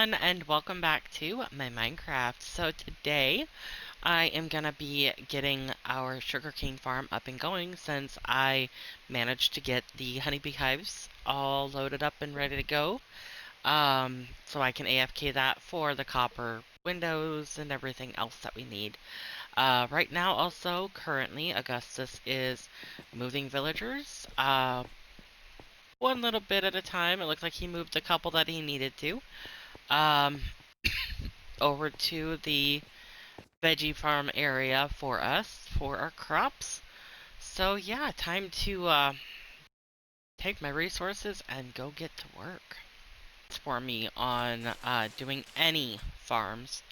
everyone, and welcome back to my Minecraft. So today I am gonna be getting our sugarcane farm up and going since I managed to get the honeybee hives all loaded up and ready to go. So I can AFK that for the copper windows and everything else that we need. Right now also currently Augustus is moving villagers. One little bit at a time. It looks like he moved a couple that he needed to. Um, over to the veggie farm area for us, for our crops. So yeah, time to take my resources and go get to work. For me on doing any farms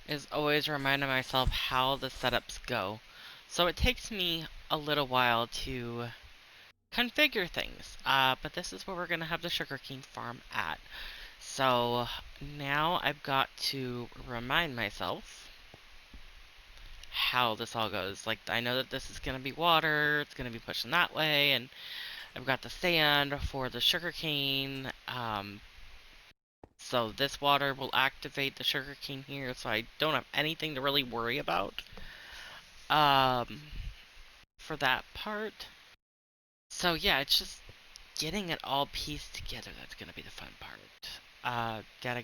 is always reminding myself how the setups go. So it takes me a little while to configure things, but this is where we're going to have the sugarcane farm at. So now I've got to remind myself how this all goes. Like, I know that this is going to be water, it's going to be pushing that way, and I've got the sand for the sugarcane. So this water will activate the sugarcane here, so I don't have anything to really worry about um, for that part. So yeah, it's just getting it all pieced together that's going to be the fun part. Gotta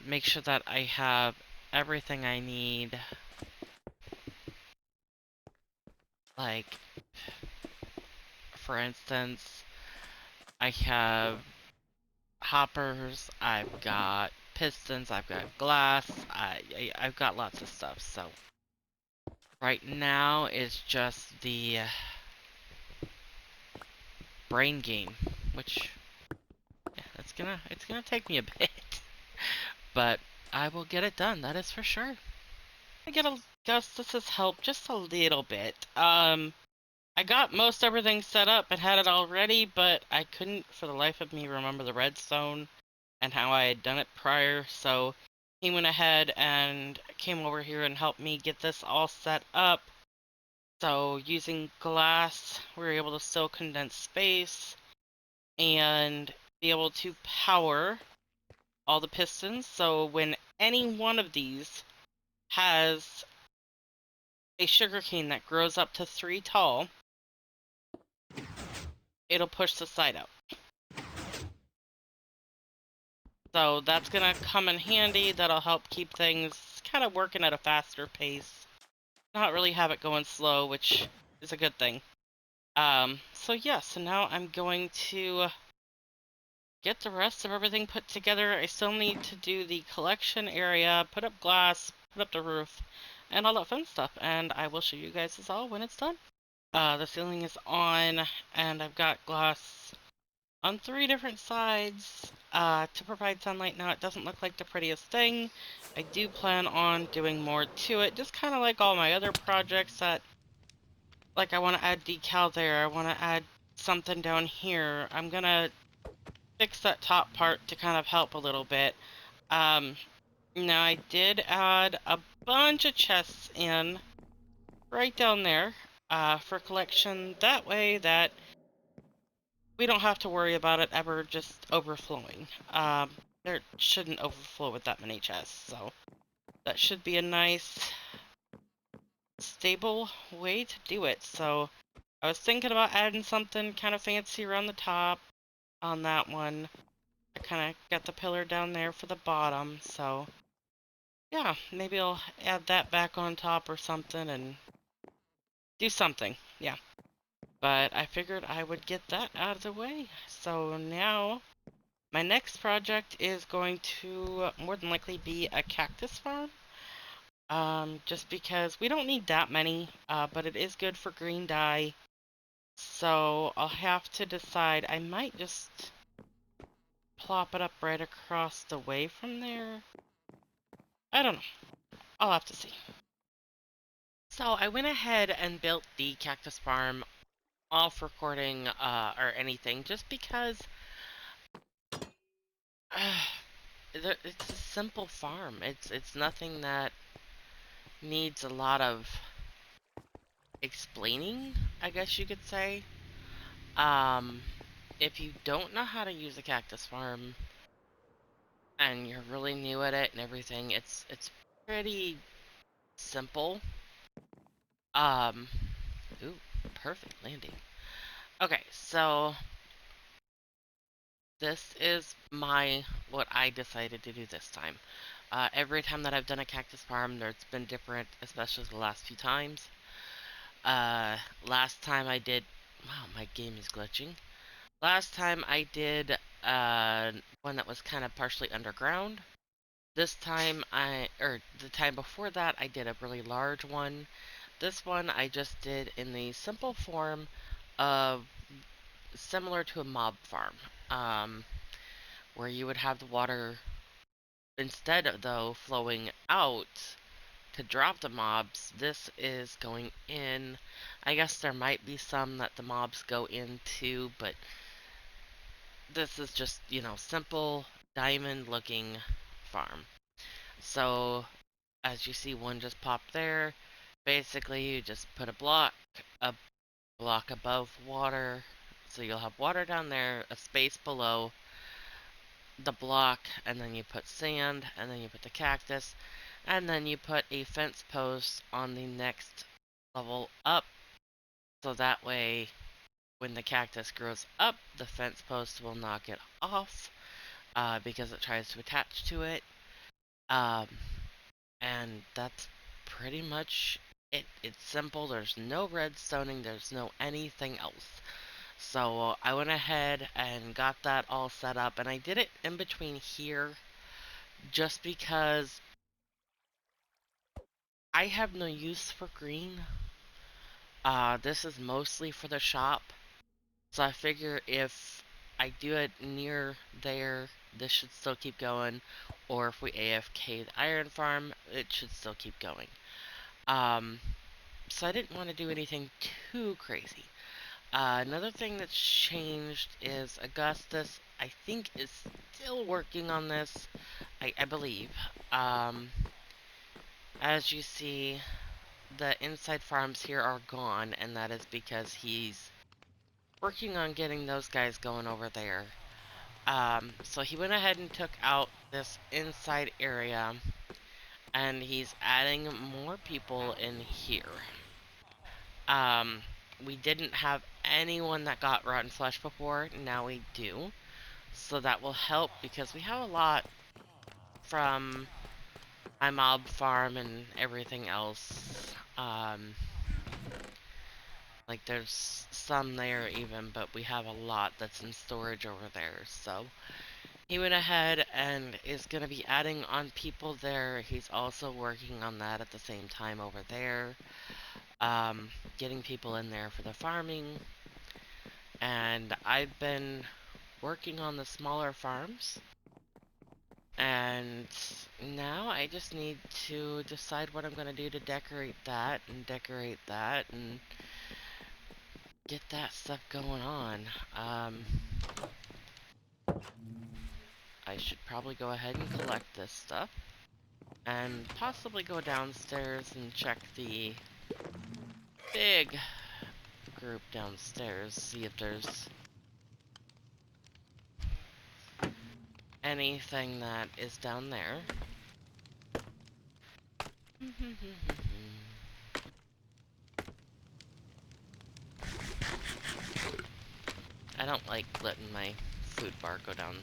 make sure that I have everything I need. Like, for instance, I have hoppers, I've got pistons, I've got glass, I've got lots of stuff. So right now is just the brain game, which yeah, it's gonna take me a bit, but I will get it done. That is for sure. I get Augustus's help just a little bit. I got most everything set up and had it all ready, but I couldn't for the life of me remember the redstone and how I had done it prior, so he went ahead and came over here and helped me get this all set up. So using glass, we were able to still condense space and be able to power all the pistons. So when any one of these has a sugarcane that grows up to 3 tall, it'll push the side out. So that's gonna come in handy. That'll help keep things kind of working at a faster pace. Not really have it going slow, which is a good thing. So yeah, so now I'm going to get the rest of everything put together. I still need to do the collection area, put up glass, put up the roof, and all that fun stuff, and I will show you guys this all when it's done. The ceiling is on, and I've got glass on 3 different sides to provide sunlight. Now, it doesn't look like the prettiest thing. I do plan on doing more to it, just kind of like all my other projects that, like, I want to add decal there, I want to add something down here. I'm gonna fix that top part to kind of help a little bit. Now I did add a bunch of chests in right down there for collection. That way that we don't have to worry about it ever just overflowing. There shouldn't overflow with that many chests, so that should be a nice, stable way to do it. So I was thinking about adding something kind of fancy around the top on that one. I kind of got the pillar down there for the bottom, so yeah, maybe I'll add that back on top or something and do something, yeah. But I figured I would get that out of the way. So now my next project is going to more than likely be a cactus farm. Just because we don't need that many, but it is good for green dye. So I'll have to decide. I might just plop it up right across the way from there. I don't know. I'll have to see. So I went ahead and built the cactus farm off recording or anything just because uh, it's a simple farm. It's nothing that needs a lot of explaining, I guess you could say. Um, if you don't know how to use a cactus farm, and you're really new at it and everything, it's pretty simple. Um, ooh, perfect landing. Okay, so this is what I decided to do this time. Every time that I've done a cactus farm, there's been different, especially the last few times. Last time I did, wow, my game is glitching. Last time I did one that was kind of partially underground. This time or the time before that, I did a really large one. This one I just did in the simple form of similar to a mob farm, um, where you would have the water instead of though flowing out to drop the mobs. This is going in. I guess there might be some that the mobs go into, but this is just, simple diamond looking farm. So as you see, one just popped there. Basically, you just put a block above water, so you'll have water down there, a space below the block, and then you put sand, and then you put the cactus, and then you put a fence post on the next level up, so that way, when the cactus grows up, the fence post will knock it off, because it tries to attach to it. Um, and that's pretty much it. It's simple. There's no redstoning. There's no anything else. So I went ahead and got that all set up, and I did it in between here just because I have no use for green. This is mostly for the shop, so I figure if I do it near there, this should still keep going, or if we AFK the iron farm, it should still keep going. Um, so I didn't want to do anything too crazy. Another thing that's changed is Augustus, I think, is still working on this, I believe. Um, as you see, the inside farms here are gone, and that is because he's working on getting those guys going over there. So he went ahead and took out this inside area, and he's adding more people in here. Um, we didn't have anyone that got rotten flesh before, now we do. So that will help because we have a lot from my mob farm and everything else. Like there's some there even, but we have a lot that's in storage over there. So he went ahead and is going to be adding on people there. He's also working on that at the same time over there. Getting people in there for the farming. And I've been working on the smaller farms. And now I just need to decide what I'm going to do to decorate that and get that stuff going on. I should probably go ahead and collect this stuff and possibly go downstairs and check the big group downstairs, see if there's anything that is down there. I don't like letting my food bar go down.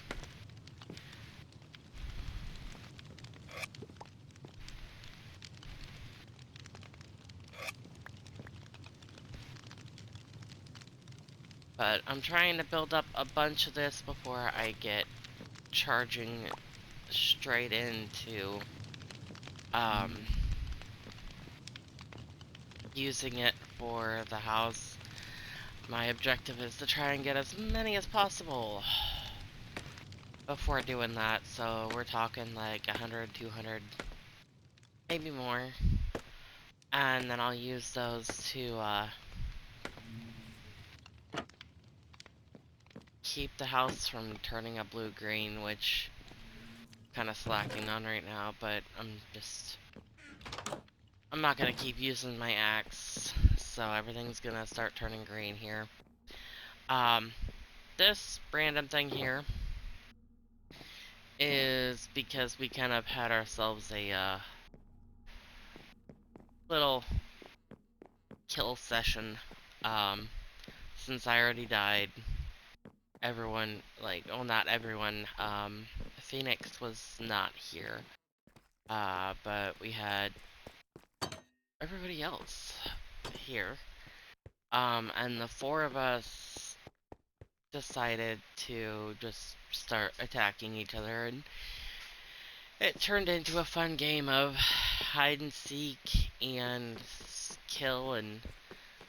But I'm trying to build up a bunch of this before I get charging straight into using it for the house. My objective is to try and get as many as possible before doing that, so we're talking like 100, 200, maybe more. And then I'll use those to keep the house from turning a blue-green, which kind of slacking on right now, but I'm not gonna keep using my axe, so everything's gonna start turning green here. This random thing here is was because we kind of had ourselves a little kill session. Um, since I already died, everyone, like, well, not everyone, Phoenix was not here. But we had everybody else here. And the four of us decided to just start attacking each other, and it turned into a fun game of hide and seek and kill, and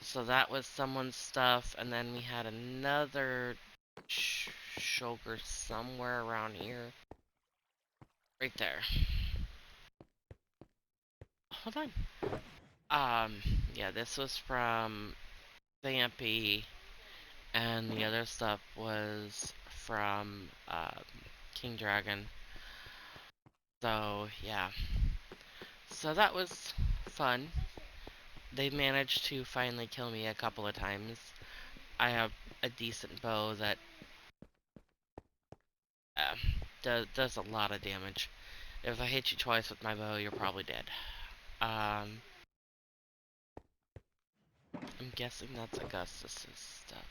so that was someone's stuff, and then we had another shulker somewhere around here. Right there. Hold on. Yeah, this was from Vampy, and the other stuff was from, King Dragon. So, yeah. So that was fun. They managed to finally kill me a couple of times. I have a decent bow that uh, does a lot of damage. If I hit you twice with my bow, you're probably dead. I'm guessing that's Augustus's stuff.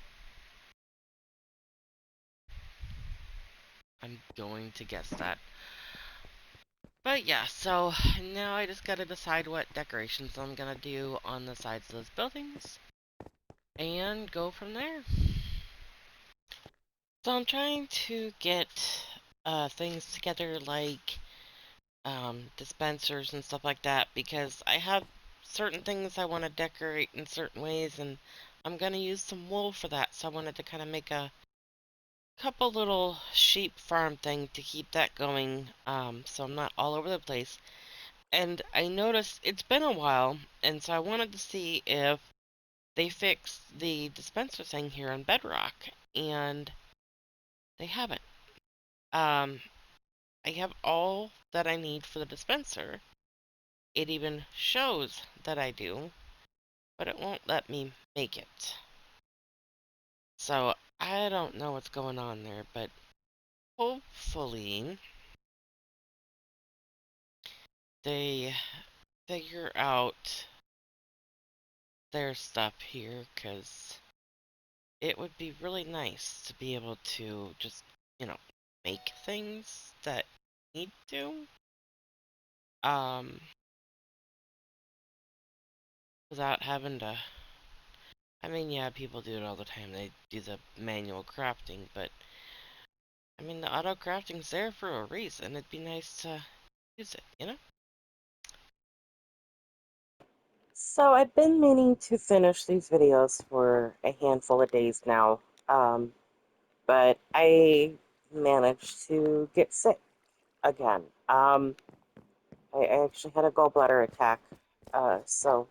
I'm going to guess that. But yeah, so now I just gotta decide what decorations I'm gonna do on the sides of those buildings and go from there. So I'm trying to get things together like dispensers and stuff like that because I have certain things I want to decorate in certain ways, and I'm gonna use some wool for that. So I wanted to kind of make a couple little sheep farm thing to keep that going, so I'm not all over the place. And I noticed it's been a while, and so I wanted to see if they fixed the dispenser thing here on Bedrock, and they haven't. Um, I have all that I need for the dispenser. It even shows that I do, but it won't let me make it. So I don't know what's going on there, but hopefully they figure out their stuff here, because it would be really nice to be able to just, make things that need to. Um, Without having to. I mean, yeah, people do it all the time. They do the manual crafting, but I mean, the auto crafting's there for a reason. It'd be nice to use it. So I've been meaning to finish these videos for a handful of days now, but I managed to get sick again. I actually had a gallbladder attack, so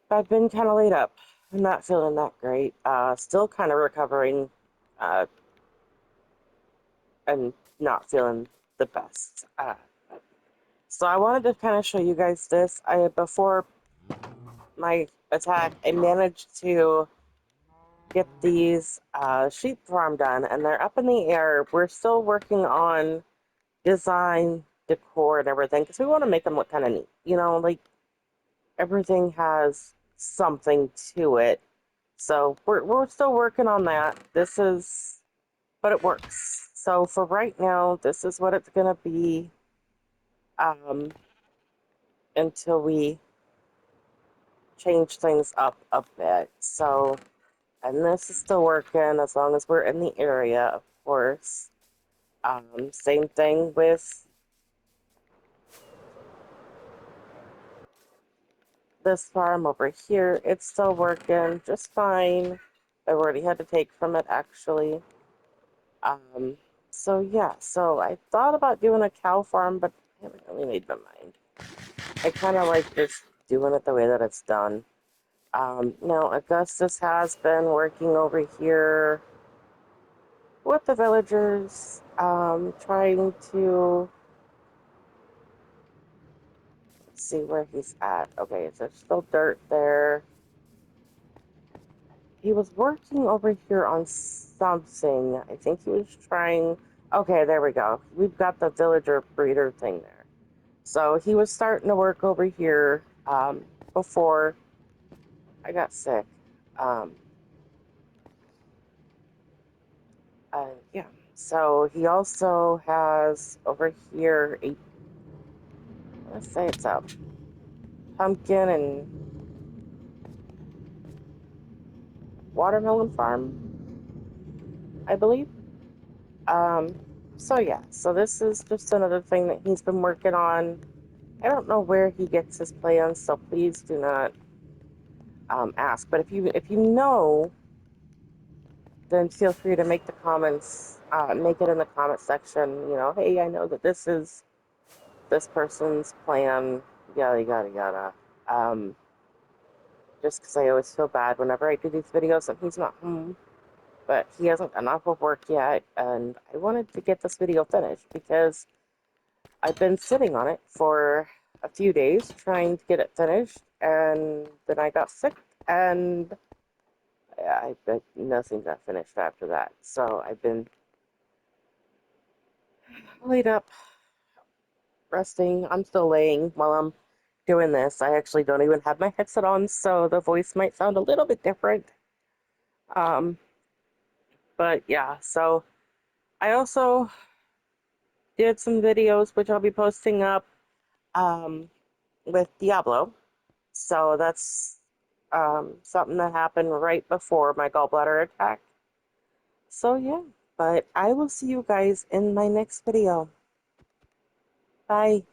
I've been kind of laid up. I'm not feeling that great. Still kind of recovering, uh, and not feeling the best. So I wanted to kind of show you guys this. Before my attack, I managed to get these sheep farm done, and they're up in the air. We're still working on design, decor, and everything because we want to make them look kind of neat. Like everything has something to it. So we're still working on that. But it works. So for right now, this is what it's gonna be um, until we change things up a bit. So, and this is still working as long as we're in the area, of course. Same thing with this farm over here. It's still working just fine. I already had to take from it actually. Um, so yeah, so I thought about doing a cow farm, but I haven't really made my mind. I kind of like just doing it the way that it's done. Now Augustus has been working over here with the villagers, trying to see where he's at. Okay, so there's still dirt there. He was working over here on something. I think he was trying. Okay, there we go. We've got the villager breeder thing there. So he was starting to work over here before I got sick. Um, yeah. So he also has over here a, let's say it's a pumpkin and watermelon farm, I believe. Um, so yeah, so this is just another thing that he's been working on. I don't know where he gets his plans, so please do not ask. But if you know, then feel free to make the comments, make it in the comment section. You know, hey, I know that this is this person's plan, yada yada yada. Um, just because I always feel bad whenever I do these videos and he's not home. But he hasn't done enough of work yet, and I wanted to get this video finished because I've been sitting on it for a few days trying to get it finished, and then I got sick, and nothing got finished after that. So I've been laid up resting. I'm still laying while I'm doing this. I actually don't even have my headset on, so the voice might sound a little bit different. Um, but yeah, so I also did some videos which I'll be posting up um, with Diablo. So that's something that happened right before my gallbladder attack. So yeah, but I will see you guys in my next video. Bye.